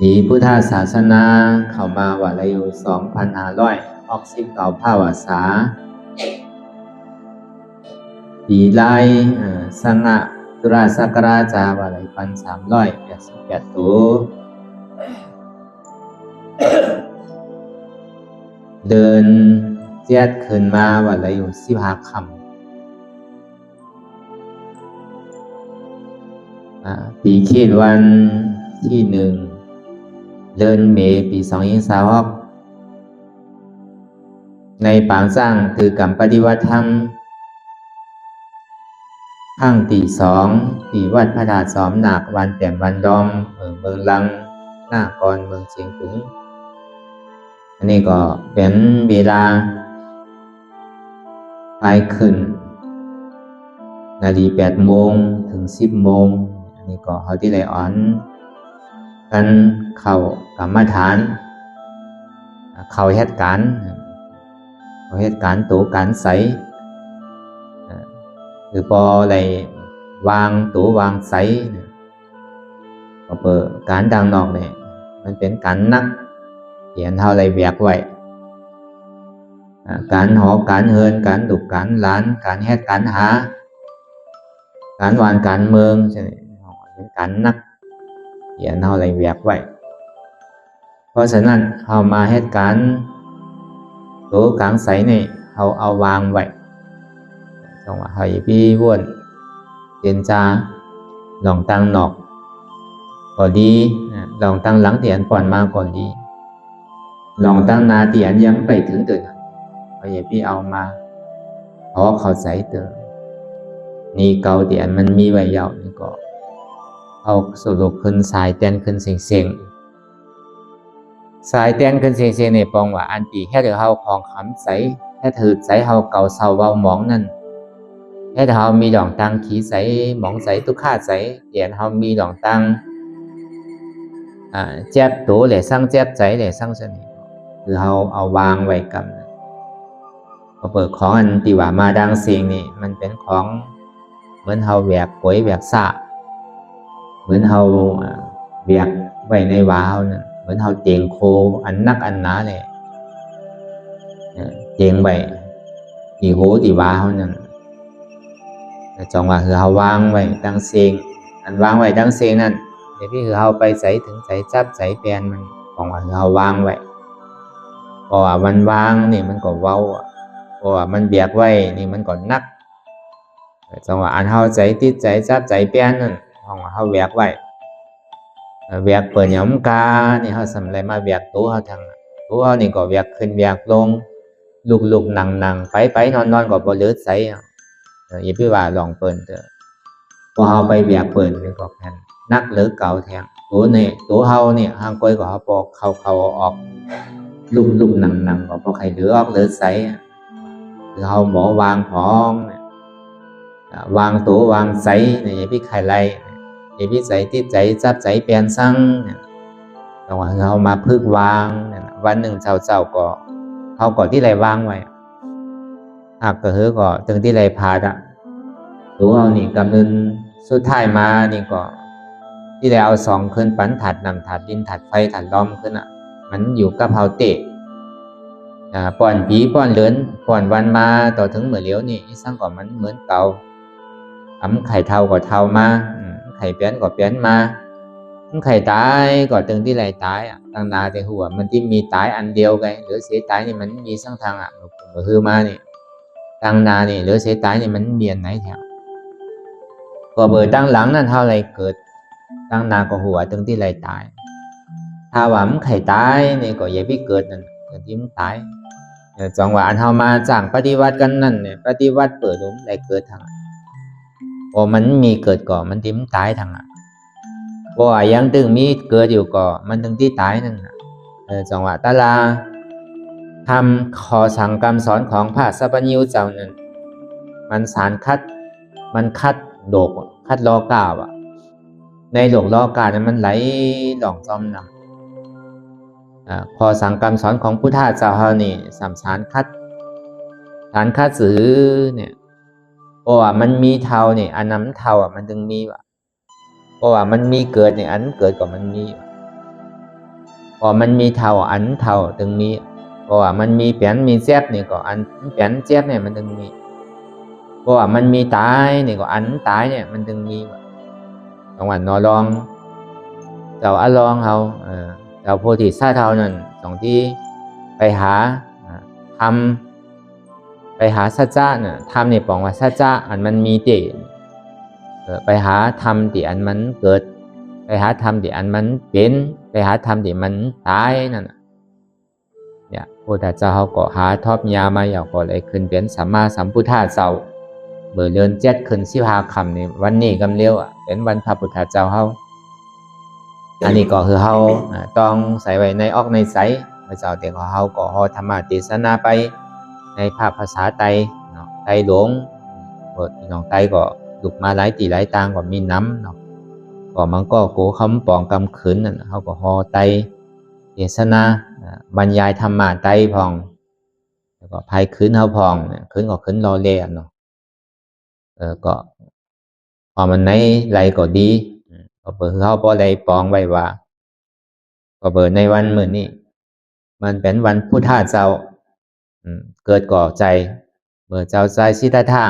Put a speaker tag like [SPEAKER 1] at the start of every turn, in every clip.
[SPEAKER 1] มีพุทธศาสนาเข้ามาว่าอายุ2,569 ภาวาษาปีไล่สังฆตุลาศักราชจาว่า1,388 ตัวเดินเจ็ดขึ้นมาว่าอายุ15 ค่ำปีขีดวันที่1 เดือนเมษปี2026ในปางสร้างคือกรรมปฏิวัติธรรมข้างที่2ที่วัดพระธาตุสอมหนักวันแต้มวันดอมเมืองลังหน้ากรเมืองเชียงตุงอันนี้ก็เป็นเวลาไปขึ้นนาฬิกา8 โมงถึง10 โมงอันนี้ก็เขาที่ไหลอ่อนกันเข้ากรรมฐานเข้าเหตุการณ์ตัวการใสหรือพออะไรวางตัววางใสก็เปิดการดังนอกเนี่ยมันเป็นการนักเห็นเท่าไรแบกไว้การหอการเฮินการดุการล้านการแฮดการหาการวานการเมืองใช่ไหมเป็นการนักเห็นเท่าไรแบกไว้เพราะฉะนั้นเขามาเหตุการณ์ตัวกลางใสเนี่ยเขาเอาวางไว้ตรงว่าให้พี่วนเจนจาลองตั้งนอกก็ดีลองตั้งหลังเตียนก่อนมาก่อนดีลองตั้งนาเตียนยังไปถึงตื่นให้พี่เอามาเพราะเขาใส่เตือนนี่เกาเตียนมันมีไว้ยาวนี่ก็เอาสรุปขึ้นสายเต้นขึ้นเสียงสายเต้นขึ้นเสียงในปองว่าอันตีแค่เดือเฮาของคำใสแค่ถือใสเฮาเก่าเศร้าเบาหมองนั่นแค่เฮามีหลองตังขี้ใสหมองใสตุกขาใสเตียนเฮามีหลองตังเจ็บตัวเลยสร้างเจ็บใจเลยสร้างสนิทคือเฮาเอาวางไว้กับก็เปิดของอันตีว่ามาดังเสียงนี่มันเป็นของเหมือนเฮาแหวกป่วยแหวกสะเหมือนเฮาแหวกไว้ในวาเฮานั่นเหมือนเฮาเตียงโคอันนักอันหนาเลยเตียงไว้ตีโหตีวาเฮานั่นจองว่าคือเฮาวางไว้ดังเสียงอันวางไว้ดังเสียงนั่นเดี๋ยวพี่คือเฮาไปใส่ถึงใส่จับใส่แปลนมันของว่าคือเฮาวางไว้เพราะว่ามันวางนี่มันก็เว้าเพราะว่ามันเบียกไว้นี่มันก็นักจังว่าอันเฮาใจติดใจจับใจแปลนนั่นของว่าเฮาแวกไว้แวกเปิดหยำกานี่เฮาสำไรมาแวกตัวเฮาทางตัวเฮานี่ก็แวกขึ้นแวกลงลุกนั่งไปนอนก็บ่เหลือใสอย่าพี่ว่าลองเปิ้นเด้อพอเฮาไปแวกเปิ้นนี่ก็แม่นนักหรือเก่าแท้ตัวเฮานี่ห่างก้อยก็เฮาปอกเข้าออกลุกนั่งก็บ่ใครเหลือออกเหลือใสคือเฮาหมอวางของวางตัววางใสนี่อย่าพี่ใครไล่อย่าพี่ใสติดใจจับใจเปลี่ยนซังจังว่าเฮามาพึกวางวันหนึ่งเช้าก็เฮาก็ที่ไรวางไว้หากก็คือก็ถึงที่ไรพาดตัวเฮานี่กำลังสุดท้ายมานี่ก็ที่ไรเอา2ขึ้นปันถัดนำถัดดินถัดไฟถัดลมขึ้นมันอยู่กับเฮาเตะป้อนผีป้อนเหลือนป้อนวันมาต่อถึงเมื่อเลี้ยวนี่สั่งก็มันเหมือนเก่าไข่เท่าก็เท่ามาไข่เปลี่ยนก็เปลี่ยนมาไข่ตายก็ถึงที่ไรตายตั้งนาแต่หัวมันที่มีตายอันเดียวไงหรือเสียตายนี่มันมีสังทางก็คือมานี่ตั้งนานี่หรือเสียตายนี่มันเบียนไหนแถวก็เบอร์ตั้งหลังนั่นเท่าไรเกิดตั้งนาก็หัวถึงที่ไรตายถ้าว่ามันไข่ตายนี่ก็อย่าพี่เกิดนั่นเกิดที่มันตายจังหวะอันเฮามาจ้างปฏิวัติกันนั่นเนี่ยปฏิวัติเปิดหลุมได้เกิดทางพอมันมีเกิดก่อมันที่มันตายทางเพราะว่ายังตึงมีเกิดอยู่ก่อมันถึงที่ตายนั่นจังหวะตาลาทำขอสั่งคำสอนของพระสัพพัญญูเจ้านั่นมันสารมันคัดโดกคัดล้อกาบในหลงล้อกานั้นมันไหลหลองจอมนำพอสั่งคำสอนของพุทธเจ้าเฮานี่สัมสารคัดสือเนี่ยเพราะว่ามันมีเท่าเนี่ยอันนั้นเท่ามันจึงมีเพราะว่ามันมีเกิดเนี่ยอันเกิดก็มันมี พอมันมีเท่าอันเท่าถึงมีเพราะว่ามันมีเปลี่ยนมีเจ็บนี่ก็อันเปลี่ยนเจ็บเนี่ยมันถึงมีเพราะว่ามันมีตายนี่ก็อันตายเนี่ยมันถึงมีจังหวัดนอรองเจ้าอลองเขาเจ้าโพธิสัตว์เท่านั้นตรงที่ไปหาทำไปหาสัจจะเนี่ยทำนี่ปองว่าสัจจะอันมันมีติไปหาทำที่อันมันเกิดไปหาทำที่อันมันเป็นไปหาทำที่มันตายนั่นเนี่ยพระพุทธเจ้าเขาก็หาทอบยามาอย่างก็เลยขึ้นเป็นสัมมาสัมพุทธะเจ้าเมื่อเดือน7ขึ้น15ค่ำนี่วันนี้กำเลี้ยวเป็นวันพระพุทธเจ้าเขาอันนี้ก็คือเขาต้องใส่ไว้ในออกในใสพระเจ้าแต่ของเขาก็ฮอธรรมเทศนาไปในภาษาไตไตหลวงพี่น้องไตก็ลุกมาหลายตีหลายตางก็มีน้ำเนาะก็มันก็โกคำปองกำขืนนั่นเขาก็ฮอไตเทศนาบรรยายธรรมะไตพองแล้วก็ภายขืนเขาพองขืนก็ขืนรอเล่เนาะก็พอมันในไรก็ดีก็เปิดเขาพอไรปองไว้ว่าก็เปิดในวันมื้อนี้มันเป็นวันพุทธะเจ้าเกิดก่อใจเมื่อเจ้าใจสิทธัตถะ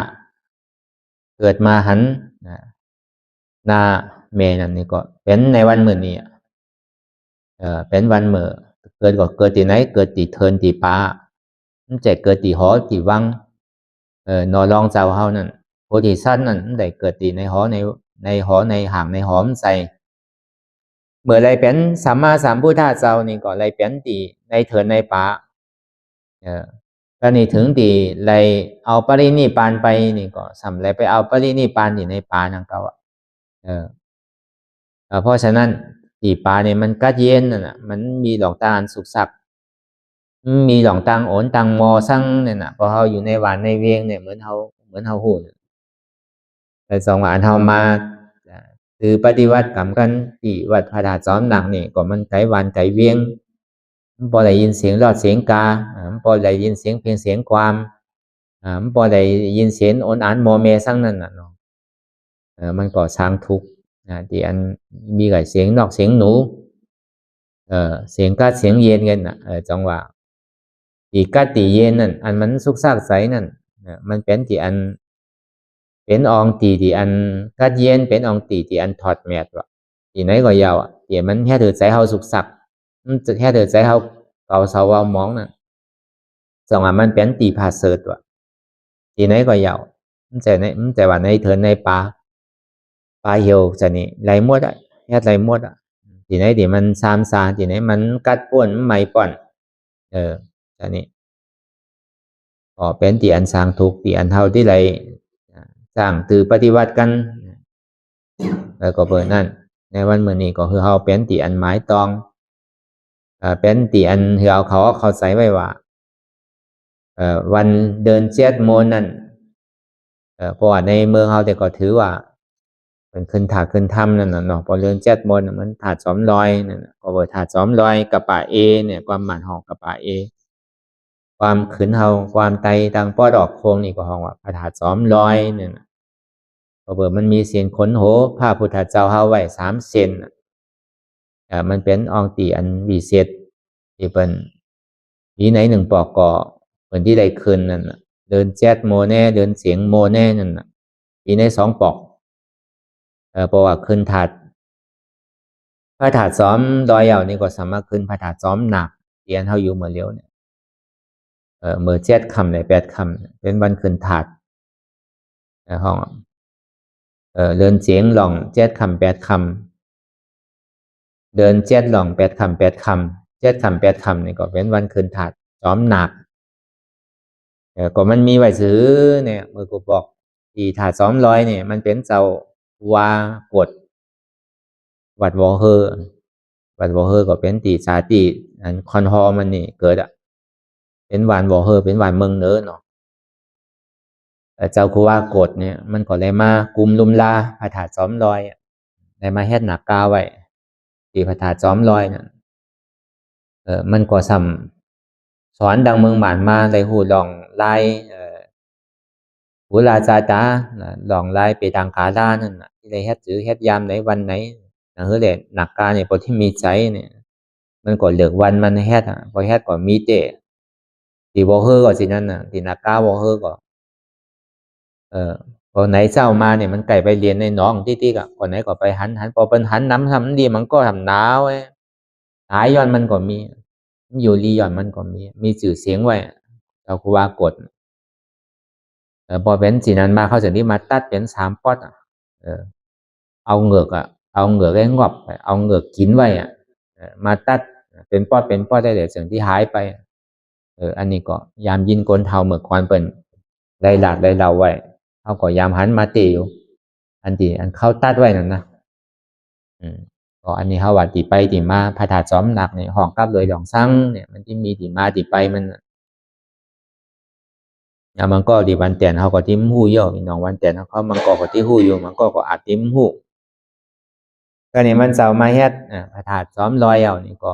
[SPEAKER 1] เกิดมาหันนาเมนั่นนี่ก็เป็นในวันมื้อนี้เป็นวันเมื่อเกิดก็เกิดที่ไหนเกิดที่เทินที่ป่ามันจะเกิดที่หอที่วังนอรองเจ้าเฮานั่นโพธิสัตว์นั่นได้เกิดที่ในหอในหอในห่างในหอมใส่เมื่อไรเป็นสัมมาสัมพุทธะเจ้านี่ก็ไรเป็นที่ในเถินในป่าก็นี่ถึงที่ไรเอาปรินิพพานไปนี่ก็สำไรไปเอาปรินิพพานที่ในป่านั่นก็เพราะฉะนั้นที่ป่าเนี่ยมันกัดเย็นน่ะมันมีหลอกตาอันสุกสักมีหลองตังโอนตังมอสั่งเนี่ยนะพอเขาอยู่ในหวานในเวียงเนี่ยเหมือนเขาหูแต่สองหวานเขามาคือปฏิวัติกรรมกันที่วัดพระธาตุจอมหนักนี่ก็มันไกลหวานไกลเวียงพอได้ยินเสียงรอดเสียงกาพอได้ยินเสียงเพียงเสียงความพอได้ยินเสียงโอนอ่านโมเมสั่งนั่นน่ะเนาะมันก็สร้างทุกข์ที่อันมีกับเสียงนอกเสียงหนูเสียงกัดเสียงเย็นกันน่ะจังหวะตีกัดตีเย็นนั่นอันมันสุกซากใสนั่นมันเป็นที่อันเป็นองตีที่อันกัดเย็นเป็นองตีที่อันถอดแมทวะที่ไหนก็ยาวเดี๋ยวมันแค่เถิดใจเฮาสุกสักมันจะแค่เถิดใจเฮาเก่าเสาเอามองนั่นสองมันเป็นตีผาเสดวะที่ไหนก็ยาวมันจะว่าในเถินในป่าเหี่ยวจะนี่ไหลมดแค่ไหลมดที่ไหนที่มันซามซาที่ไหนมันกัดป่วนไม่ป่อนจะนี่ก็เป็นที่อันสร้างทุกข์ที่อันเท่าที่ไรสร้างตือปฏิวัติกันแล้วก็เปิดนั่นในวันมื้อนี้ก็คือเฮาเป็นที่อันหมายตองเป็นที่อันคือเอาเขาใส่ไว้ว่าวันเดิน7 โมงนั่นเพราะว่าในเมืองเฮาแต่ก็ถือว่าเป็นขึ้นถาขึ้นถ้ำนั่นน่ะเนาะพอเดิน7 โมงมันถาด200นั่นก็เปิดถาด200กับป่าเอเนี่ยความหมานหอกกับป่าเอความขืนเฮาความไตตังป้อดอกโคงนี่ก็ห้องว่าพระธาตุ200เนี่ยก็เปิดมันมีเสียนขนโหพระพุทธเจ้าเฮาไว้3 เซนมันเป็นองตีอันวิเศษที่เป็นมีไหน1 ปอกก่อเป็นที่ได้คืนนั่นเดิน7 โมแน่เดินเสียงโมแน่นั่นมีใน2 ปอกเพราะว่าขึ้นถาดพระธาตุ200เหล่านี่ก็สามารถขึ้นพระธาตุ2หนักเรียนเฮาอยู่เมื่อเลี้ยวเนี่ยเมื่อ7 ค่ำเลย8 ค่ำเป็นวันขึ้นถาดห้องเดินเสียงหล่อง7 ค่ำ8 ค่ำเดิน7 หล่อง8 ค่ำ8 ค่ำ7 ค่ำ8 ค่ำนี่ก็เป็นวันขึ้นถาดซ้อมหนักก็มันมีไว้ซื้อเนี่ยเมื่อกูบอกที่ถาด200เนี่ยมันเป็นเจ้าวากดวัดวอเฮอก็เป็นตีสาตีอันคอนฮอมันนี่เกิดเป็นวานวอเฮอเป็นวานเมืองเนอเนาะเจ้าคูว่ากดเนี่ยมันก็เลยมากุมลุมลาพระธาตุ200ได้มาเฮ็ดหนักกาไว้ที่พระธาตุ200นั่นมันก็ซ้ำสอนดังเมืองบ้านมาได้ฮู้ลองลายหูลาจาตาลองลายไปทางกาลานั่นน่ะที่ได้เฮ็ดจือเฮ็ดยามไหนวันไหนคือแหละหนักกาเนี่ยบ่ที่มีใจเนี่ย มันก็เลือกวันมันเฮ็ดพอเฮ็ดก็มีเตที่บ่เฮอก็สินั่นน่ะที่นากาบ่เฮอก็พอไหนเช้ามาเนี่ยมันใกล้ไปเรียนในหนองติ๊กๆคนไหนก็ไปหันพอเปิ้นหันน้ำทำดีมันก็ทำหนาวหายย้อนมันก็มีอยู่ลีย้อนมันก็มีชื่อเสียงไว้เราครูว่ากฎพอเป็นสินั้นมาเขาจะนี่มาตัดเป็น3ป๊อดเอาเหงือกเอาเหงือกไอ้งอบเอาเหงือกกินไว้มาตัดเป็นป๊อดได้เลยสิ่งที่หายไปอันนี้ก็ยามยินกลเทาเมื่อก่อนเปิ้นได้หลากได้เล่าไว้เขาก็ยามหันมาตีอยู่อันที่อันเขาตัดไว้นั่นนะก็อันนี้เขาว่าที่ไปที่มาพระธาตุจอมหนักเนี่ยห้องกับเลยหลองซังเนี่ยมันที่มีที่มาที่ไปมันมันก็ที่วันแต่นเขาก็ติ้มหู้เยอะน้องวันแต่นเขามันก็ที่หู้อยู่มันก็อาจติ้มหู้ก็นี่มันเจ้ามาเฮ็ดพระธาตุจอมลอยเอานี่ก็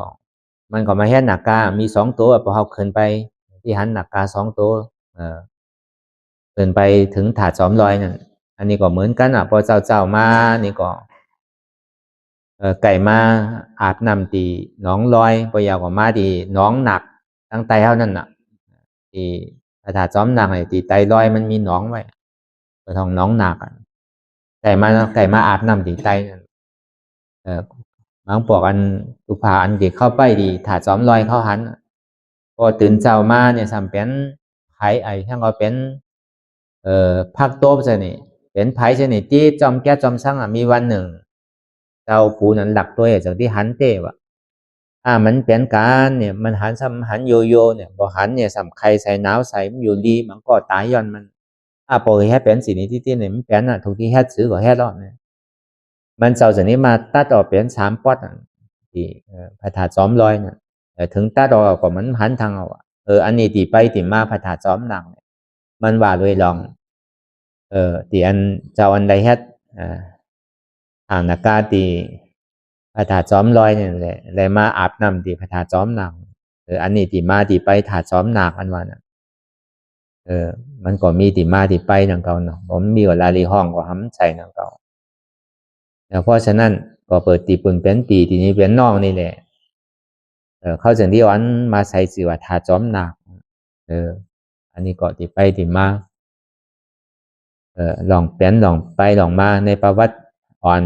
[SPEAKER 1] มันก็มาเฮ็ดหนักกามี2ตัวพอเขาขึ้นไปที่หันหนักกา2ตัวขึ้นไปถึงถาดจอมลอยนั่นอันนี้ก็เหมือนกันพอเจ้ามานี่ก็ไก่มาอาบน้ำตีหนองลอยพอยาวกว่ามาตีหนองหนักตั้งไตเท่านั้นน่ะตีพระธาตุจอมหนักไอ้ตีไตลอยมันมีหนองไว้ไปทองหนองหนักไก่มาอาบน้ำตีไตนั่นบางพวกอันตุภาอันที่เข้าไปดีถาดจอมลอยเข้าหันพอตื่นเช้ามาเนี่ยสำเป็นไผ่ไอ้ทั้งก็เป็นภาคโต๊ะใช่นี่เป็นไผ่ใช่นี่ที่จอมแก้จอมซังมีวันหนึ่งเจ้าปูนั้นหลักตัวจากที่หันเต้วะมันเป็นการเนี่ยมันหันซ้ำหันโยโย่เนี่ยพอหันเนี่ยสำใครใส่หนาวใส่มันอยู่ดีมันก็ตายย้อนมันพอแค่เป็นสิ่งนี้ที่เนี่ยมันเป็นถูกที่แค่ซื้อก็แค่รอดเนี่ยมันเจ้าจากนี้มาตัดออกเป็น3ป๊อดที่พระธาตุจอมลอยเนี่ยถึงตัดออกก็มันหันทางเอาอันนี้ตีไปตีมาพระธาตุจอมหนังมันว่าเลยลองตีอันเจ้าอันใดเฮ็ดห่างนากาตีพระธาตุจอมลอยเนี่ยแหละเลยมาอาบน้ำตีพระธาตุจอมหนังอันนี้ตีมาตีไปถาดจอมหนักอันว่าน่ะมันก็มีตีมาตีไปนังเก่าเนาะผมมีว่าลาลีห้องก็ห้ำใส่นังเก่าเพราะฉะนั้นก็เปิดตีปุ่นเป็นปีทีนี้เป็นน้องนี่แหละเข้าถึงที่วันมาใส่สื่อว่าถาดจอมหนักอันนี้ก็ตีไปตีมาลองเป็นลองไปลองมาในประวัติอ่อน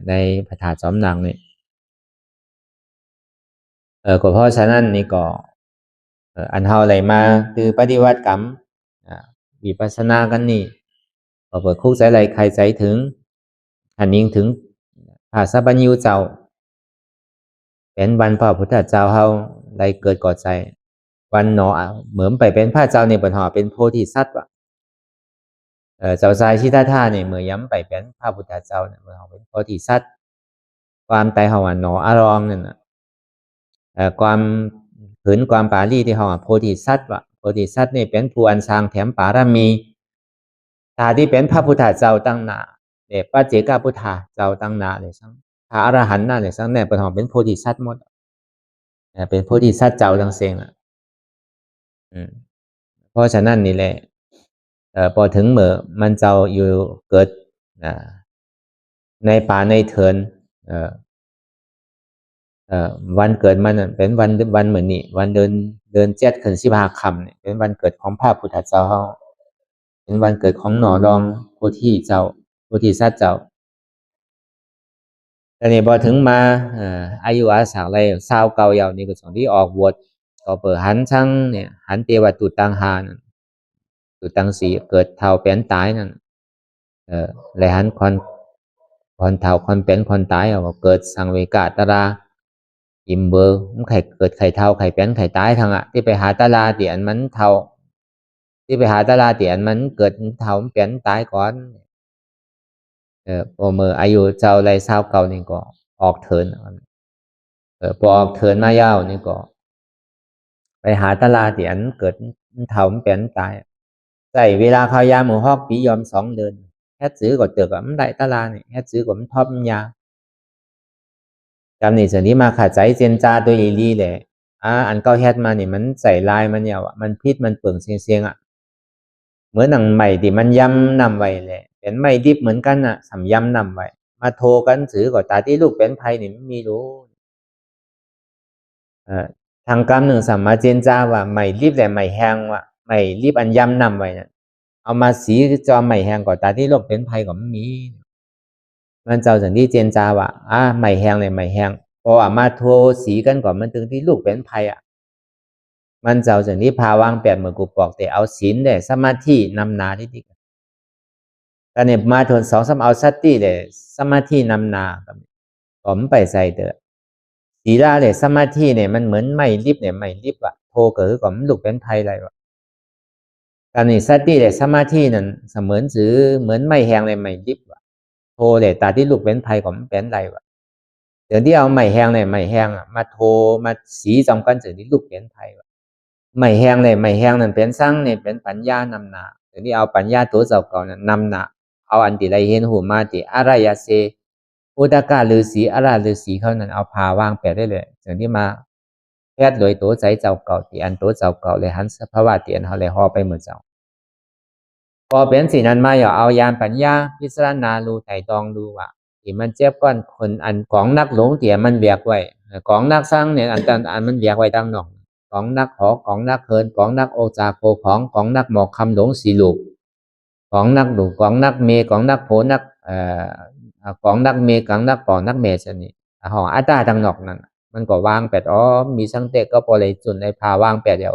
[SPEAKER 1] ในพระธาตุจอมหนังนี่ก็เพราะฉะนั้นนี่ก็อันเฮาอะไรมาคือปฏิวัติกรรมวิปัสสนากันนี่พอเปิดคุกใจไรใครใจถึงอันนี้ถึงพระสัพพัญญูเจ้าเป็นวันพระพุทธเจ้าเฮาไรเกิดก่อใจวันหนอเหมือนไปเป็นพระเจ้าในปัญหาเป็นโพธิสัตว์ว่ะเจ้าชายชิตธาเนี่ยเมื่อย้ำไปเป็นพระพุทธเจ้าเนี่ยเมื่อเขาเป็นโพธิสัตว์ความตายเขาหนออารองนั่นน่ะความผืนความปาลีที่เขาโพธิสัตว์ว่ะโพธิสัตว์นี่เป็นผู้อันสร้างแถมปารมีตาที่เป็นพระพุทธเจ้าตั้งหน้าเด็กพระเจกาพุทธาเจ้าตั้งหน้าเลยซังพระอรหันต์น่ะเลยซังเนี่ยเป็นโพธิสัตว์หมดเป็นโพธิสัตว์เจ้าทั้งเสียงเพราะฉะนั้นนี่แหละพอถึงเมื่อมันเจ้าอยู่เกิดในป่าในเถินวันเกิดมันเป็นวันเหมือนนี่วันเดิน7 ขึ้น 15 ค่ำเนี่ยเป็นวันเกิดของพระพุทธเจ้าเป็นวันเกิดของหนอรองโพธิเจ้าโพธิสัตว์เจ้าแต่นี่พอถึงมาอายุอาสาอะไรชาวเก่าเยาวนี่ก็ส่งที่ออกบวชก็เปิดหันช่างเนี่ยหันเทวตุตังหาตุตังสีเกิดเท่าเป็นตายนั่นเลยหันคนเท่าคนเป็นคนตายเอาเกิดสังเวกาตราอิมเบอร์มันไข่เกิดไข่เท่าไข่เป็นไข่ตายทางที่ไปหาตลาเตียนมันเท่าที่ไปหาตลาเตียนมันเกิดเท่าเป็นตายก่อนพอเมื่ออายุเจ้าไรเศร้าเก่านี่ก็ออกเถินพอออกเถินมายาวนี่ก็ไปหาตลาเตียนเกิดเท่าเป็นตายใส่เวลาเขายาหมูฮอกปียอม2 เดือนแค่ซื้อก็เตือกมันได้ตลาเนี่ยแค่ซื้อก็มันทอมยาจำนี่ส่วนนี้มาขาดใจเจนจาตัวลีแหละอันเก้าแฮดมานี่มันใส่ลายมันเนี่ยมันพิษมันเปลืองเสียงเหมือนหนังใหม่ที่มันย้ำนำไว้แหละเป็นไม่ดิบเหมือนกันสำย้ำนำไว้มาโทรกันซื้อก็ตาที่ลูกเป็นภัยนี่ไม่มีรู้ ทางกำหนึ่งสัมมาเจนจ้าว่าไม่รีบแต่ไม่แห้งว่าไม่รีบอันย้ำนำไว้เนี่ยเอามาสีจอมไม่แห้งก่อนตาที่โลกเป็นภัยก็ไม่มีมันเจ้าสันที่เจนจ้าว่าไม่แห้งเลยไม่แห้งพอมาโทสีกันก่อนมันถึงที่ลูกเป็นภัยมันเจ้าสันที่พาวางแปดเหมือนกูบอกแต่เอาศีลเนี่ยสมาธินำนาที่ดีแต่เนี่ยมาทนสองสามเอาสติเลยสมาธินำนาผมไปใส่เถอะศีลาเนี่ยสมาธิเนี่ยมันเหมือนไม่รีบเนี่ยไม่รีบโทเกิดก่อนมันลูกเป็นภัยอะไรการนี่สติเนี่ยสมาธินั่นเสมือนสือเหมือนไม่แห้งเลยไม่รีบโทเนี่ยตาที่ลูกเป็นภัยก่อนมันเป็นอะไรเดี๋ยวที่เอาไม่แห้งเลยไม่แห้งมาโทมาสีจำกันสือที่ลูกเป็นภัยไม่แห้งเลยไม่แห้งนั่นเป็นสร้างเนี่ยเป็นปัญญานำนาเดี๋ยวนี้เอาปัญญาตัวเจ้าก่อนนำนาเอาอันที่ไรเห็นหูมาที่อะไรยาเซอุตกาฤาษีอาราฤาษีเขานั้นเอาพาวางแปดได้เลยอย่างที่มาแพทย์โดยตัวใจเจ้าเก่าที่อันตัวเจ้าเก่าเลยหันสภาวะเตียนเขาเลยห่อไปเหมือนเจ้าพอเป็นสิ่งนั้นมาอย่าเอายานปัญญาพิจารณาดูไต่ตองดูว่าที่มันเจ็บก้อนคนอันของนักหลงเตี่ยมันเบียกไว้ของนักสร้างเนี่ยอันมันเบียกไว้ตั้งนอกของนักขอของนักเคินของนักโอจาโกของนักหมอกคำหลงสีลูกของนักดุของนักเมของนักโผนักของนักเมของนักปอนักเมชนี่หออาตาทางนอกนั่นมันก็วางแปดมีสังเตก็พอเลยจุนในพาวางแปดเดียว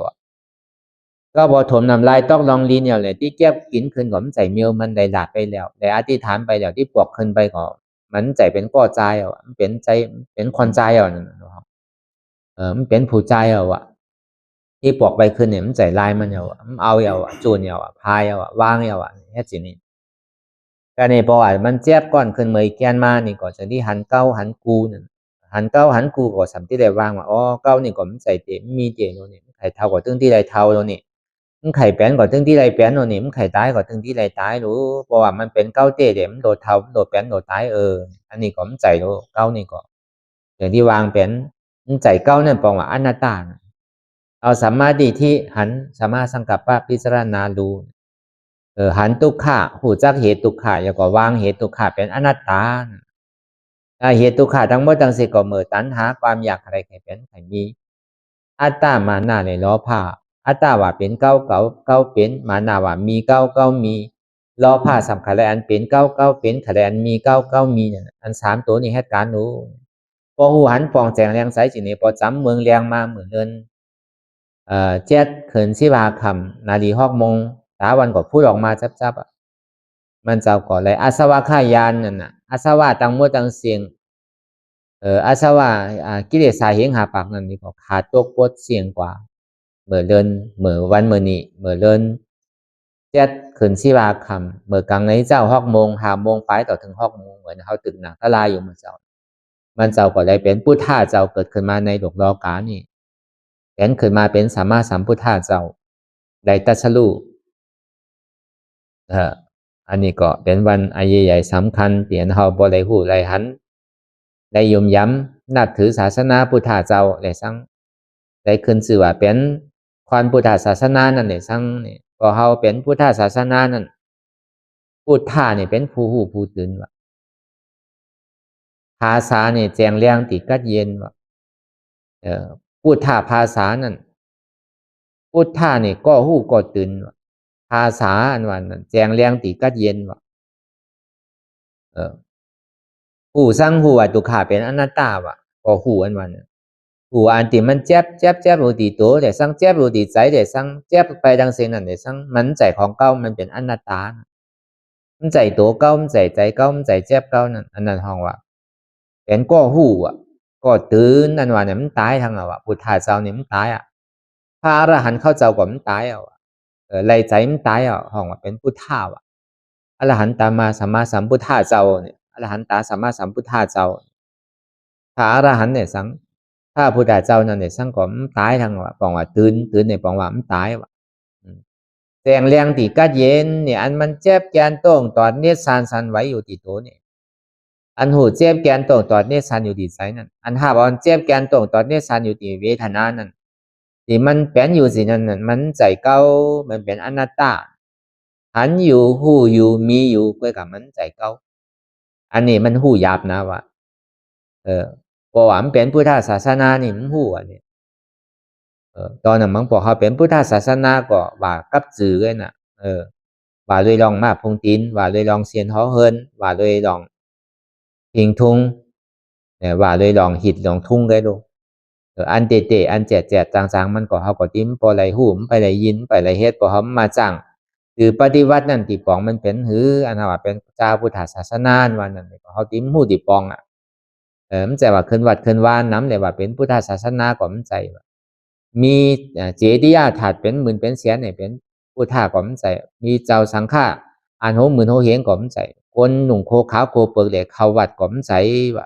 [SPEAKER 1] ก็พอถมน้ำลายต้องลองลีเนี่ยเลยที่เก็บกินขึ้นก่อนมันใจเมียวมันได้หลาดไปแล้วแต่อธิษฐานไปแล้วที่ปวกขึ้นไปก่อนมันใจเป็นก้อใจมันเป็นใจเป็นคนใจนั่นมันเป็นผู้ใจที่ปวกไปขึ้นเนี่ยมันใจลายมันมันเอาจูนพายวางแค่สินี้ก็ในประวัติมันเจ็บก้อนขึ้นเมื่อแกนมานี่ก็จะที่หันเก้าหันกูนั่นหันเก้าหันกูก็สัมที่ได้วางว่าเก้านี่ก็มันใจเต็มมีเจโน่นี่ใครเท่ากับตึ้งที่ใดเท่าโน่นี่มันไข่แป้นก่อนตึ้งที่ใดแป้นโน่นี่มันไข่ตายก่อนตึ้งที่ใดตายรู้เพราะว่ามันเป็นเก้าเตะเดี๋ยวมันโดดเท่าโดดแป้นโดดตายอันนี้ก็มันใจรู้เก้านี่ก็อย่างที่วางแป้นมันใจเก้านั่นปองว่าอนัตตาเอาสัมมาดิที่หันสามารถสังกัปปะพิจารณาดูหันทุกขะหูจักเหตุทุกขะอย่าก็วางเหตุทุกขะเป็นอนัตตาเหตุทุกขะทั้งหมดทั้งสิ้นก็เมื่อตัณหาความอยากอะไรใครเป็นใครมีอัตตามานาในล้อผ้าอัตตาว่าเป็นเก้าเป็นมานาว่ามีเก้ามีล้อผ้าสำคัญและอันเป็นเก้าเป็นขณะอันมีเก้ามีอันสามตัวนี้เหตุการณ์รู้พอหูหันปองแจงแรงใสจีนี่พอจำเมืองแรงมาเหมือนเดินเจ็ดเขินสิบาคำนาดีฮอกมงตาวันก็พูดออกมาจับมันเจ้าก่อเลยอาสวะขายานนั่นน่ะอาสวะตังมัวตังเสียงอาสวะกิเลสาเหงหาปากนั่นนี่ก็ขาดตัวปวดเสียงกว่าเมื่อเดินเมื่อวันเมื่อนี้เมื่อเดินเจ็ดขืนสิบาคำเมื่อกลางในเจ้าฮอกมงหาโมงไปต่อถึงฮอกมงเหมือนเขาตึกหนักทลายอยู่มันเจ้าก็ได้เป็นพุทธะเจ้าเกิดขึ้นมาในโลกโลกานี่เป็นขึ้นมาเป็นสัมมาสัมพุทธะเจ้าได้ตรัสรู้อันนี้ก็เป็นวันใหญ่ๆสำคัญเปลี่ยนเฮาบ่ได้ฮู้ได้หันได้ยมย้ำนับถือศาสนาพุทธะเจ้าได้สั่งได้ขึ้นชื่อว่าเป็นความพุทธศาสนานั่นได้สั่งนี่ก็เฮาเป็นพุทธศาสนานั่นพุทธะนี่เป็นผู้ฮู้ผู้ตื่นว่าภาษานี่แจ้งแรงติกัดเย็นว่าพุทธะภาษานั่นพุทธะนี่ก็ฮู้ก็ตื่นว่าภาษาอันว่านั้นแจ้งแรงติกัดเย็นว่าผู้สร้างหูว่าตุขาเป็นอนัตตาก็หูอันวันหูอันที่มันเจ็บรู้ดีตัวแต่สร้างเจ็บรู้ดีใจแต่สร้างเจ็บไปดังเสียงนั่นแต่สร้างมันใจของเก้ามันเป็นอนัตตามันใจตัวเก้ามันใจเก้ามันใจเจ็บเก้านั่นอันนั้นห้องว่าเป็นก็หูก็ตื่นอันว่าเนี่ยมันตายทางพุทธาเจ้าเนี่ยมันตายพระอรหันต์เข้าเจ้าก็มันตายไล่ใจมันตายห้องว่าเป็นพุทธาอรหันตามาสัมมาสัมพุทธาเจ้าเนี่ยอรหันตาสัมมาสัมพุทธาเจ้าพระอรหันต์เนี่ยสังพระพุทธเจ้านั่นเนี่ยสังก็มันตายทางปองว่าตื่นเนี่ยปองว่ามันตายแสงแรงตีกัดเย็นเนี่ยอันมันเจ็บแกนต้งตอดเนี่ยสันไว้อยู่ที่ตัวเนี่ยอันหูเจ็บแกนต้งตอดเนี่ยสันอยู่ที่ใจนั่นอันหาบอันเจ็บแกนต้งตอดเนี่ยสันอยู่ที่เวทนานั่นที่มันเป็นอยู่สินั่นมันใจเก้ามันเป็นอนัตตาหันอยู่หูอยู่มีอยู่เพื่อกับมันใจเก้าอันนี้มันหูหยาบนะว่าเพราะว่ามันเป็นพุทธศาสนานี่มันหูอันนี้ ตอนนั้นมันบอกเขาเป็นพุทธศาสนาก็ว่ากับจือเลยน่ะว่าเลยลองมาพงตินว่าเลยลองเซียนหอเฮินว่าเลยลองพิงทุงว่าเลยลองหิดลองทุ่งเลยดูอันเตะอันแจกจางๆมันก็เขาก็ติ้มพอไหลหูมไปไหลยินไปไหลเฮ็ดพอเขามาจังคือปฏิวัตินั่นตีปองมันเป็นหืออันว่าเป็นเจ้าพุทธศาสนาวันนั้นก็เขาติ้มหูตีปองมันใจว่าขึ้นวัดขึ้นวานน้ำเลยว่าเป็นพุทธศาสนาก็มันใจว่ามีเจดีย์ถาดเป็นหมื่นเป็นแสนเนี่ยเป็นพุทธะก็มันใจมีเจ้าสังฆาอันโหหมื่นโหเฮงก็มันใจคนหนุ่งโคขาวโคเปิกเหล็กเขาวัดก็มันใจว่า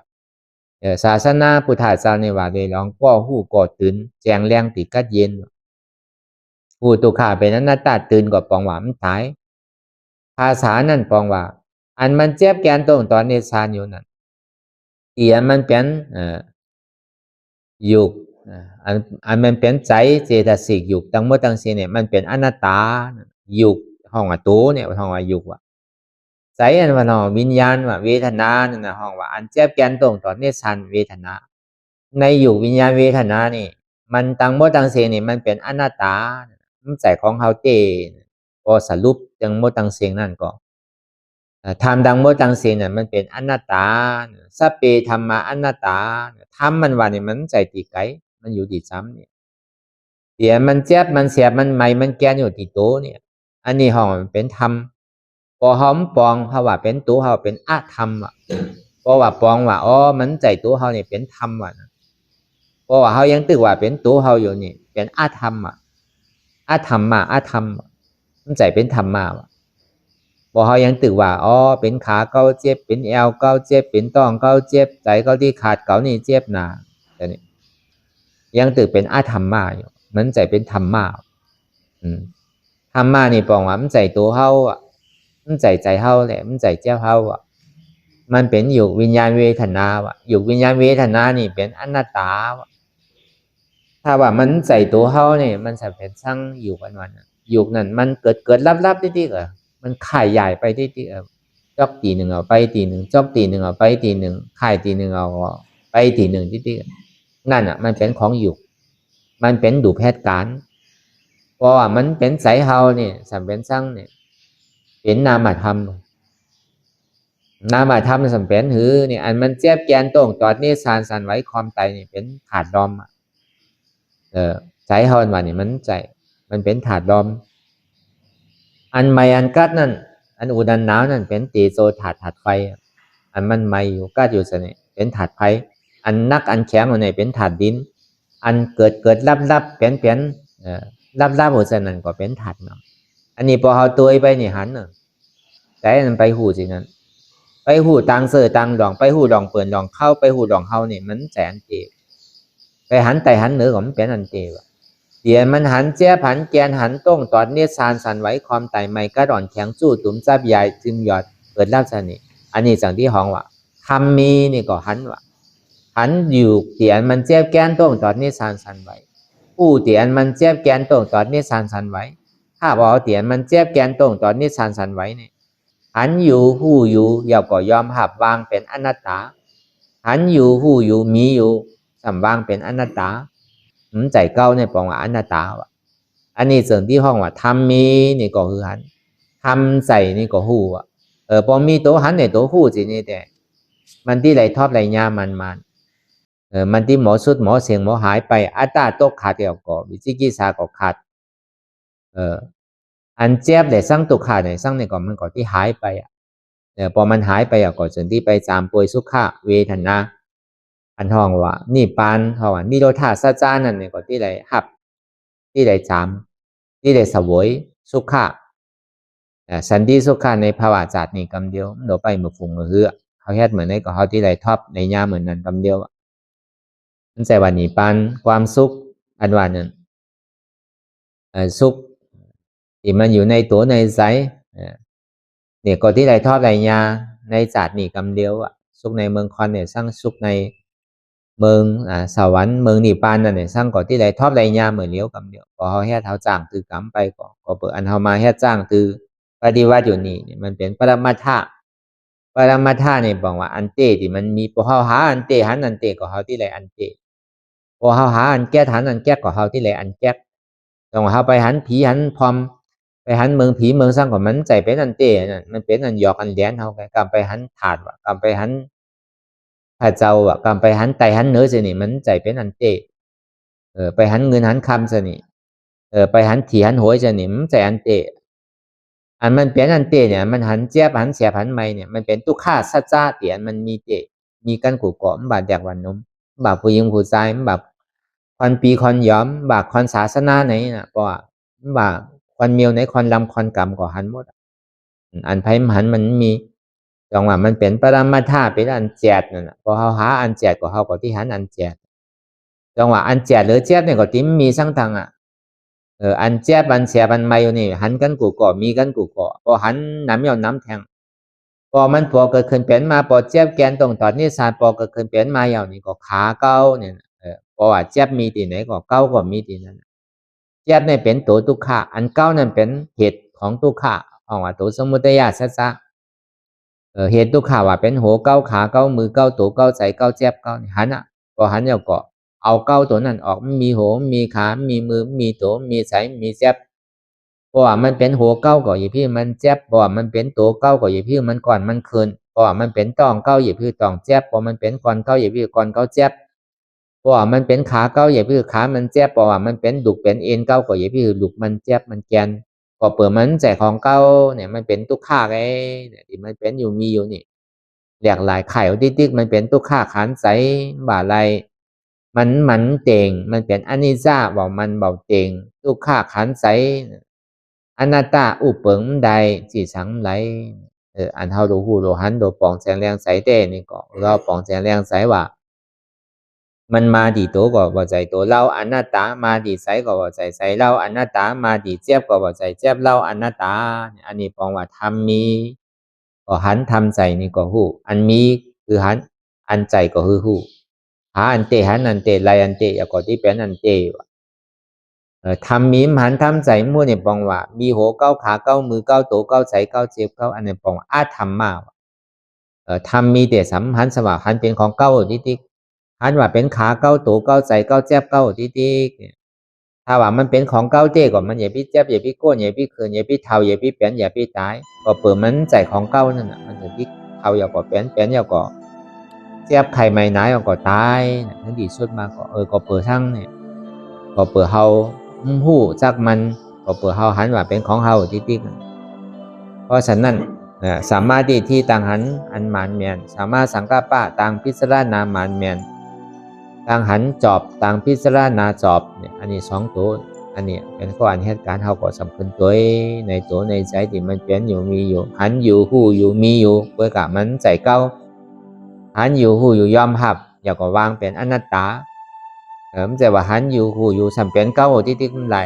[SPEAKER 1] ศาสนาพุทธเจ้าในว่าเลยลองก่อหู้ก่อตื่นแจงแรงติกัดเย็นผู้ตุขาเป็นนั้นตาตื่นก็ปองว่ามันตายภาษานั่นปองว่าอันมันเจ็บแกนตรงตอนเนชานอยู่นั่นเตียมันเป็นยุคอันมันเป็นใจเจตสิกยุคทั้งหมดทั้งสิ้นเนี่ยมันเป็นอนัตตายุคห้องตัวเนี่ยห้องว่ายุคว่าใจอันว่าเนาะวิญญาณว่าเวทนานั่นน่ะห้องว่าอันเจ็บแกนตรงตอนเนชานเวทนาในยุควิญญาณเวทนานี่มันทั้งหมดทั้งสิ้นนี่มันเป็นอนัตตามันใจของเฮาเตพอสรุปทั้งหมดทั้งสิ้นนั่นก็ธรรมทั้งหมดทั้งสิ้นน่ะมันเป็นอนัตตาสัพเพธัมมาอนัตตาธรรมมันว่านี่มันใจติไกมันอยู่ที่ซ้ำเนี่ยเสียมันเจ็บมันเสียบมันไหมมันแกนอยู่ที่โตเนี่ยอันนี้ห้องมันเป็นธรรมพอหอมปองเขาว่าเป็นตัวเขาเป็นอะธรรมเพราะว่าปองว่าอ๋อมันใจตัวเขาเนี่ยเป็นธรรมเพราะว่าเขายังตึกว่าเป็นตัวเขาอยู่นี่เป็นอะธรรมอะธรรมอะธรรมมันใจเป็นธรรมมาพอเขายังตึกว่าอ๋อเป็นขาเก้าเจ็บเป็นแอวเก้าเจ็บเป็นต้องเก้าเจ็บใจเก้าที่ขาดเก้านี่เจ็บหนาแต่นี่ยังตึกเป็นอาธรรมะอยู่มันใจเป็นธรรมะธรรมะนี่ปองว่ามันใจตัวเฮามันใจเฮาแหละมันใจเจ้าเฮามันเป็นอยู่วิญญาณเวทนาอยู่วิญญาณเวทนานี่เป็นอนัตตาถ้าว่ามันใจตัวเฮาเนี่ยมันจะเป็นช่างอยู่วันอยู่นั่นมันเกิดลับๆที่มันขายใหญ่ไปที่จอกตีหนึ่งเอาไปตีหนึ่งจอกตีหนึ่งเอาไปตีหนึ่งขายตีหนึ่งเอาไปตีหนึ่งที่นั่นมันเป็นของอยู่มันเป็นดูแพทย์การเพราะว่ามันเป็นสายเฮาเนี่ยสำเป็นสั่งเนี่ยเป็นนามธรรมสำเป็นหือเนี่ยอันมันเจ็บแกนตรงตอดนี่สันไว้ความไตเนี่ยเป็นถาดดอมสายเฮาว่านี่มันใจมันเป็นถาดดอมอันไม่อันกัดนั่นอันอุดันหนาวนั่นเป็นตีโซถาดไฟอันมันไม่อยู่กัดอยู่สนิเป็นถาดไฟอันนักอันแข็งอันไหนเป็นถาดดินอันเกิดลับเป็นลับหัวใจนั่นก็เป็นถาดเนาะอันนี้พอเขาตัวไปนี่หันแต่มันไปหูสินั้นไปหูตังเสือตังดองไปหูดองเปิดดองเข้าไปหูดองเข้านี่มันแสนเจ็บไปหันไตหันเหนือของมันเป็นอันเจ็บเดี๋ยวมันหันเจี๊ยบหันแกนหันต้งตอดเนี่ยสันไว้ความไตไม่กระดอนแข็งสู้ตุ่มจับใหญ่จึงหยอดเปิดลับสนิอันนี้จากที่ห้องว่าทำมีนี่ก็หันว่าหันอยู่เตียนมันเจี๊ยบแกนต้งตอดเนี่ยสันไว้ผู้เตียนมันเจี๊ยบแกนต้งตอดเนี่ยสันไว้ถ้าบอกเตียนมันเจี๊ยบแกนต้งตอดเนี่ยสันไว้เนี่ยหันอยู่ผู้อยู่อย่าก็ยอมหับวางเป็นอนัตตาหันอยู่ผู้อยู่มีอยู่สัมวางเป็นอนัตตาใจเก้าในปองว่าอนัตตาอันนี้ส่วนที่ห้องว่าทำมีนี่ก็คือหันทำใส่นี่ก็หูพอมีตัวหันในตัวหูสินี่แต่มันที่ไหลทอดไหลยามันที่หมอสุดหมอเสียงหมอหายไปอัตตาตกขาดเดียวก็วิจิกิสาก็ขาดอันเจ็บแต่สร้างตุกขาดในสร้างในก่อนมันก็ที่หายไปพอมันหายไปก็ส่วนที่ไปจามป่วยสุขะเวทนาอันห้องว่านี่ปานห้องว่านี่โรธาซาจานั่นเนี่ยก็ที่ไหลหับที่ไหลจามที่ไหลสวยสุขะสันติสุขะในภาวะจัดนี่กำเดียวเราไปมือฟุงมือเหือเขาแค่เหมือนในก็เขาที่ไหลท็อปในยาเหมือนนั้นกำเดียวมันใจวันนี้ปานความสุขอันว่านั้นสุขที่มันอยู่ในตัวในใจเนี่ยก็ที่ไหลทอดไหลยาในจัดนี่กำเดียวสุขในเมืองคอนเนี่ยสร้างสุขในเมืองสวรรค์เมืองนิพพานนั่นเนี่ยสร้างก่อที่ไหลทอดไหลยาเหมือนเลี้ยวกำเดียวพอเขาแค่เท้าจ้างตือกำไปก็เปิดอันเขามาแค่จ้างตือปฏิวัติอยู่นี่มันเป็นปรมัตถะเนี่ยบอกว่าอันเตที่มันมีพอเขาหาอันเตหันอันเตก็เขาที่ไหลอันเต พอเฮาหาอันแก้หันอันแก้ก็เฮาที่แหละอันแก้ต้องเฮาไปหันผีหันพรอมไปหันเมืองผีเมืองสร้างก็มันใจเป็นอันเต้นั่นมันเป็นอันหยอกอันแหลนเฮาไปกำไปหันถาดว่ะกำไปหันพระเจ้าว่ะกำไปหันไตหันเนื้อซะนี่มันใจเป็นอันเต้ไปหันเงินหันคำซะนี่ไปหันถี่หันโหยซะนี่มันใจอันเต้อันมันเป็นอันเต้เนี่ยมันหันเจี๊ยบหันเสียบหันไม่เนี่ยมันเป็นตุกข่าสัจจะเตียนมันมีเต้มีกันกูเกาะมันบาดแดกวันนมบาดผู้หญิงผู้ชายมันบาดคอนปีคอนย้อมบาดคอนศาสนาไหนน่ะเพราะว่าบาดคอนเมียวไหนคอนลำคอนกรรมก็หันหมดอันไพ่หันมันมีจังว่ามันเป็นปรมาธาเป็นอันแจดนั่นน่ะพอเฮาหาอันแจดก็เฮาก็ที่หันอันแจดจังว่าอันแจดหรือแจดเนี่ยก็ติมมีสังทางอันแจบอันเสียบันไม่อยู่นี่หันกันกูก่อมีกันกูก่อพอหันน้ำยอน้ำแทงพอมันพอเกิดขึ้นเป็นมาพอแจบแกนตรงตอนนี้ศาสตร์พอเกิดขึ้นเป็นมาอย่างนี้ก็ขาเก้าเนี่ยเพราะว่าแจบมีที่ไหนก็เก้าก็มีที่นั้นแจบเนี่ยเป็นตัวทุกขะอันเก้านั่นเป็นเหตุของทุกขะของว่าตัวสมุทัยสัจจะเหตุทุกขะว่าเป็นหัวเก้าขาเก้ามือเก้าตัวเก้าใจเก้าแจบเก้าหันอ่ะพอหันแล้วก็เอาเก้าตัวนั้นออกมีหัวมีขามีมือมีตัวมีสายมีแจบเพราะว่ามันเป็นหัวเก้าก็อย่าพี่มันแจบเพราะว่ามันเป็นตัวเก้าก็อย่าพี่มันก่อนมันคืนเพราะว่ามันเป็นตองเก้าอย่าพี่ตองแจบเพราะมันเป็นก่อนเก้าอย่าพี่ก่อนเก้าแจบเพราะว่ามันเป็นขาเก้าอย่าพี่ขามันแจบเพราะว่ามันเป็นดุกเป็นเอ็นเก้าก็อย่าพี่ดุกมันแจบมันแกนพอเปิดมันใจของเก้าเนี่ยมันเป็นตุกข่าไงเนี่ยที่มันเป็นอยู่มีอยู่นี่หลากหลายไข่ติ๊กมันเป็นตุกข่าขานใสบ่าไรมันเต่งมันเป็นอนิจจาบอกมันเบาเต่งทุกข้าขันใสอนัตตาอุปเปิงใดจีสังไหลอันเท่าดูหูดูหันดูปองแสงแรงใสเต้นี่ก็เราปองแสงแรงใสว่ามันมาดีตัวก็บ่ใจตัวเราอนัตตามาดีใสก็บ่ใจใสเราอนัตตามาดีเจ็บก็บ่ใจเจ็บเราอนัตตาอันนี้ปองว่าทำมีก็หันทำใจนี่ก็หูอันมีคือหันอันใจก็คือหูหาอันเตหันอันเตไลอันเตอย่าก็ที่เป็นอันเตว่ะทำมีมหันทำใจมั่วเนี่ยปองว่ามีหัวเก้าขาเก้ามือเก้าตัวเก้าใจเก้าเจ็บเก้าอันนี้ปองอาธรรมมาทำมีแต่สัมหันสว่าหันเป็นของเก้าที่ติ๊กหันว่าเป็นขาเก้าตัวเก้าใจเก้าเจ็บเก้าที่ติ๊กถ้าว่ามันเป็นของเก้าเต้ก็มันอย่าพี่เจ็บอย่าพี่โกนอย่าพี่เขินอย่าพี่เทาอย่าพี่เปลี่ยนอย่าพี่ตายก็เปิดมันใจของเก้านั่นน่ะมันจะพี่เทาอย่าก็เปลี่ยนอย่าก็เจ็บไข่ไม่หนายก็ตายทั้งดีสุดมาก็ก็เปิดทั้งเนี่ยก็เปิดเฮาหู้จักมันก็เปิดเฮาหันว่าเป็นของเฮาติ๊กเพราะฉะนั้นสามารถที่ต่างหันอันหมานเมียนสามารถสังกาปะต่างพิจารณาหมานเมียนต่างหันจอบต่างพิจารณาจอบเนี่ยอันนี้สองตัวอันนี้เป็นข้ออันเหตุการณ์เฮาก็สำคัญตัวในตัวในใจที่มันเป็นอยู่มีอยู่หันอยู่หู้อยู่มีอยู่เพื่อกับมันใจเก้าหันอยู่หู้อยู่ยอมหับอย่าก็วางเป็นอนัตตามันจะว่าหันอยู่หู้อยู่สัมเป็นเก้าที่ติ๊กมันไหล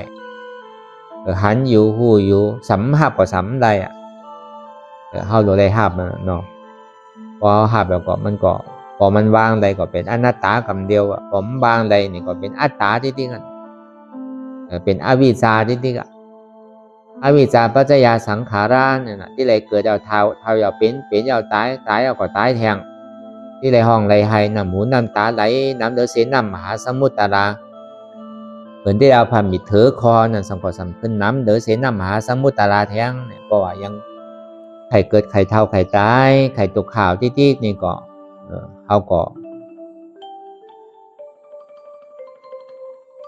[SPEAKER 1] หันอยู่หู้อยู่สัมหับก็สัมไหลเฮาโดนได้หับเนาะพอหับแล้วก็มันก็พอมันวางใดก็เป็นอนัตตาคำเดียวผมวางใดนี่ก็เป็นอัตตาที่ติ๊กเป็นอวิชชาที่ติ๊กอวิชชาปัจจยาสังขาราเนี่ยนะที่ไรเกิดเอาเท้าเอาเป็นเอาตายเอาก็ตายแทงที่ไรห้องไรไห้น้ำหูน้ำตาไหลน้ำเดือดเสียน้ำมหาสมุทรตาราเหมือนที่เราพามิดเถอคอนั่นสังกัดสำคัญน้ำเดือดเสียน้ำมหาสมุทรตาราแทงเนี่ยก็ว่ายังไข่เกิดไข่เท่าไข่ตายไข่ตกข่าวที่นี่ก็เขาก็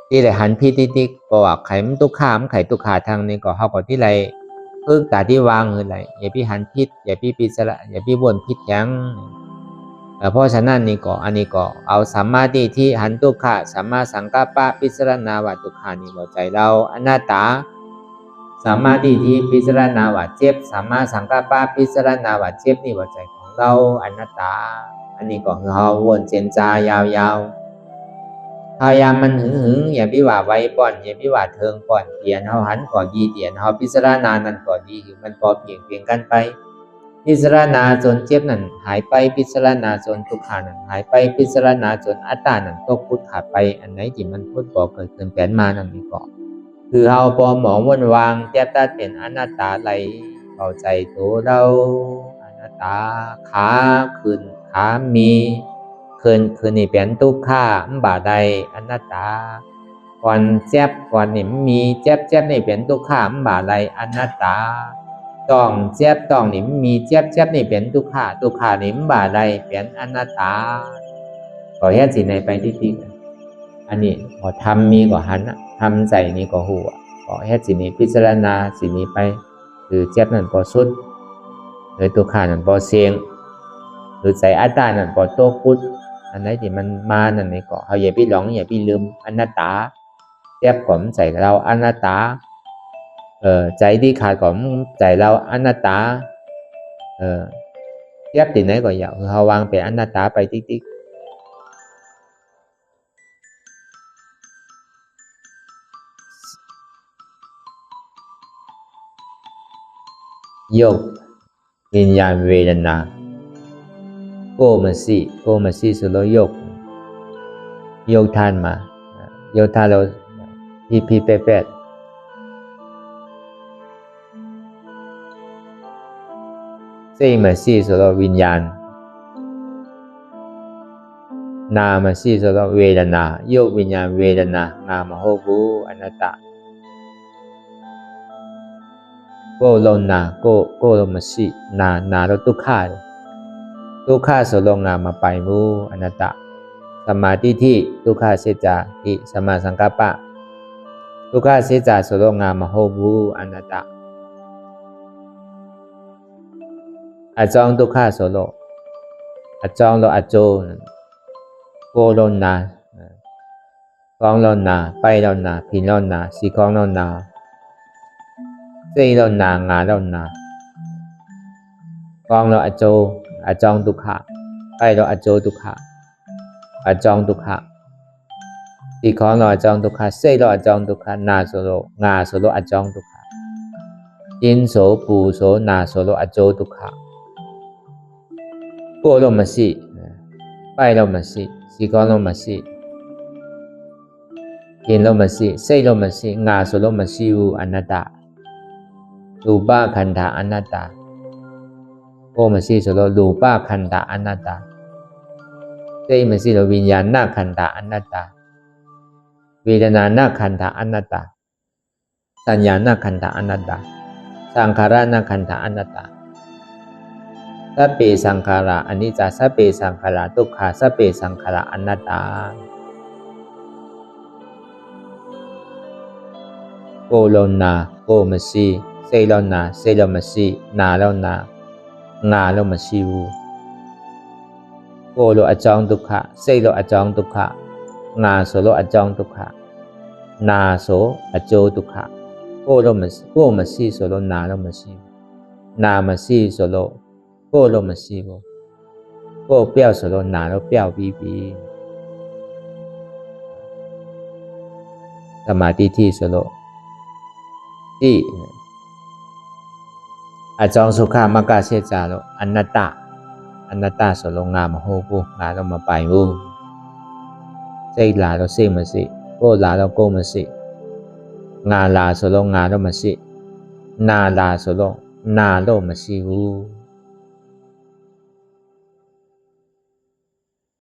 [SPEAKER 1] ที่ไรหันพี่ติ๊กก็ว่าไข่มันตุกขามไข่ตุกขาทางนี้ก็เขาก็ที่ไรเพิ่งตาที่วางคือไรอย่าพี่หันพิษอย่าพี่ปีศาจอย่าพี่วนพิษยังเพราะฉะนั้นนี่ก็อันนี้ก็เอาสัมมาที่หันตุกขะสัมมาสังกัปปะพิจารณาว่าตุกขานี่บ่ใจเราอนัตตาสัมมาที่พิจารณาว่าเจ็บสัมมาสังกัปปะพิจารณาว่าเจ็บนี่บ่ใจของเราอนัตตาอันนี้ก็คือเราวนเจนจายาวพยายามมันหึงอย่าพี่ว่าไว้ป่อนอย่าพี่ว่าเทิงป่อนเตียนเฮาหันก่อดีเตียนเฮาพิจารณานั้นก่อดีคือมันพอเพียงกันไปพิจารณาจนเจ็บนั้นหายไปพิจารณาจนทุกขานั้นหายไปพิจารณาจนอัตตานั้นตกพุทธขาดไปอันไหนที่มันพุทธบ่เกิดขึ้นแปลนมานั่นนี่ก็คือเฮาพอหมองวนวางแจ็บตาเป็นอนัตตาไหลเข้าใจตัวเราอนัตตาขาขึ้นขามี คืนนี่เป็นทุกขาบ่าใดอนัตตาก่อนเจ็บก่อนนี่มีเจ็บนี่เป็นทุกขาบ่าใดอนัตตาต้องเจ็บต้องนี่มีเจ็บนี่เป็นทุกขานี่บ่าใดเป็นอนัตตาขอแค่สิในไปที่อันนี้พอทำมีก็หันทำใจนี่ก็หัวขอแค่สินี้พิจารณาสินี้ไปหรือเจ็บนั่นพอสุดหรือทุกขานั่นพอเสียงหรือใจอัตตานั่นพอโตพุทธอันไหนที่มันมานั่นนี่ก็เขาอย่าไปหลงอย่าไปลืมอนัตตาเจ็บของใจเราอนัตตาใจที่ขาดของใจเราอนัตตาเจ็บที่ไหนก็อย่าเขาวางเป็นอนัตตาไปติ๊กโยกวิญญาณเวทนาโกมสีสุโลโยกทานมาโยกทานเราพีเป๊ะเซมาสีสุโลวิญญาณนามาสีสุโลเวทนาโยกวิญญาณเวทนางามาโหบูอนัตตาโกโลนาโกโลมาสีนาเราทุกขาสุโลงามาไปมูอนัตตาสมาธิที่ทุกขาเสจาอิสมาสังกัปปะทุกขาเสจาสุโลงามาโหบูอนัตตาอจองทุกขาโสโลอจองโลอโจโกโลนาคองโลนาไปโลนาพินโลนาสีคองโลนาเซโลนางาโลนาคองโลอโจอจองทุกขาไปโลอโจทุกขาอจองทุกขาสีคองโลอจองทุกขาเซโลอจองทุกขานาโสโลงาโสโลอจองทุกขาจินโสปูโสนาโสโลอโจทุกขาโกโลมาสีไปโลมาสีสีกองโลมาสีกินโลมาสีเซโลมาสีงาโสโลมาสีวูอนัตตารูปะขันธาอนัตตาโกมาสีโสโลรูปะขันธาอนัตตาเซมาสีโลวิญญาณนาขันธาอนัตตาเวทนานาขันธาอนัตตาสัญญานาขันธาอนัตตาสังขารนาขันธาอนัตตาสัพเพสังขาราอนิจจาสัพเพสังขาราทุกขาสัพเพสังขาราอนัตตาโกโลนาโกมสีเซโลนาเซโลมสีนาโลนางาโลมสีวูโกโลอจองทุกขะเซโลอจองทุกขะงาโสโลอจองทุกขะนาโสอโจทุกขะโกมสีโสโลนาโลมสีนามสีโสโลโกโลมาสีโบโกเปียวโสโลนาโลเปียวบีสมาธิที่โสโลที่อจองสุขามากาเสจาโลอนัตตาโสโลงามาโหบูงาโลมาไปบูเซลาโลเซมาสีโกลาโลโกมาสีงาลาโสโลงาโลมาสีนาลาโสโลนาโลมาสีบู